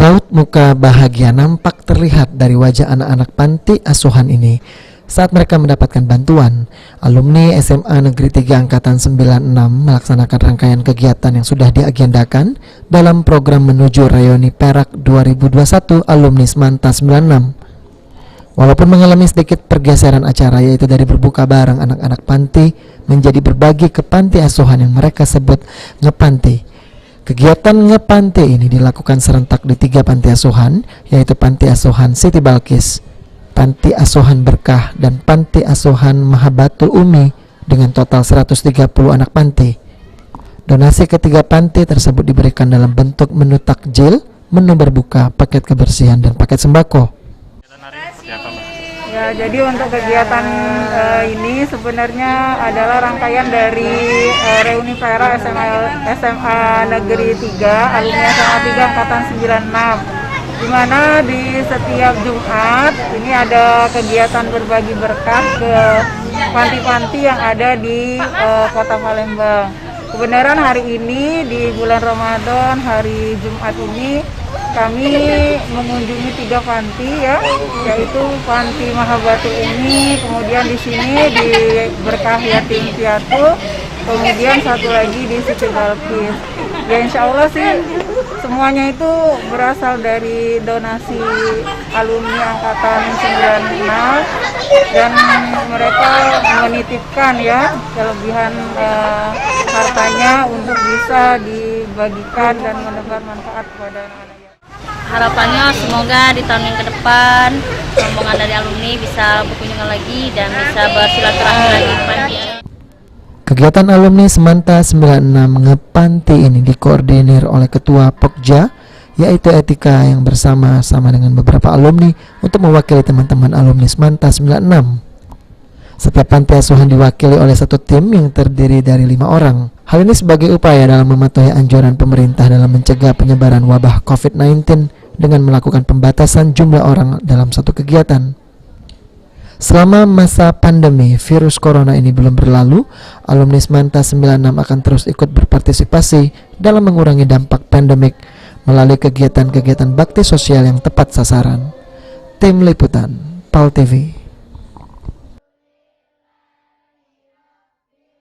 Raut muka bahagia nampak terlihat dari wajah anak-anak panti asuhan ini saat mereka mendapatkan bantuan. Alumni SMA Negeri 3 Angkatan 96 melaksanakan rangkaian kegiatan yang sudah diagendakan dalam program menuju Reuni Perak 2021 Alumni Semanta 96. Walaupun mengalami sedikit pergeseran acara, yaitu dari berbuka bareng anak-anak panti menjadi berbagi ke panti asuhan yang mereka sebut ngepanti. Kegiatan ngepanti ini dilakukan serentak di 3 panti asuhan, yaitu Panti Asuhan Siti Balkis, Panti Asuhan Berkah, dan Panti Asuhan Mahabatul Umi dengan total 130 anak panti. Donasi ketiga panti tersebut diberikan dalam bentuk menu takjil, menu berbuka, paket kebersihan, dan paket sembako. Ya, jadi untuk kegiatan ini sebenarnya adalah rangkaian dari Reuni Perak SMA Negeri 3, alumni SMA 3 Angkatan 96. Di mana di setiap Jumat ini ada kegiatan berbagi berkah ke panti-panti yang ada di Kota Palembang. Kebenaran hari ini di bulan Ramadan, hari Jumat ini kami mengunjungi 3 panti ya, yaitu Panti Mahabatul Umi, kemudian di sini di Berkah Yatim Piatu, kemudian satu lagi di Siti Balkis. Ya insya Allah sih semuanya itu berasal dari donasi alumni angkatan 96 dan mereka menitipkan ya kelebihan hartanya untuk bisa dibagikan dan mendapat manfaat kepada anak-anak. Harapannya semoga di tahun yang ke depan rombongan dari alumni bisa berkunjungan lagi dan bisa bersilaturahmi lagi. Kegiatan alumni Semanta 96 ngepanti ini dikoordinir oleh Ketua Pokja, yaitu Etika, yang bersama-sama dengan beberapa alumni untuk mewakili teman-teman alumni Semanta 96. Setiap panti asuhan diwakili oleh satu tim yang terdiri dari 5 orang. Hal ini sebagai upaya dalam mematuhi anjuran pemerintah dalam mencegah penyebaran wabah COVID-19 dengan melakukan pembatasan jumlah orang dalam satu kegiatan. Selama masa pandemi virus corona ini belum berlalu, alumni Semanta 96 akan terus ikut berpartisipasi dalam mengurangi dampak pandemik melalui kegiatan-kegiatan bakti sosial yang tepat sasaran. Tim Liputan, PAL TV.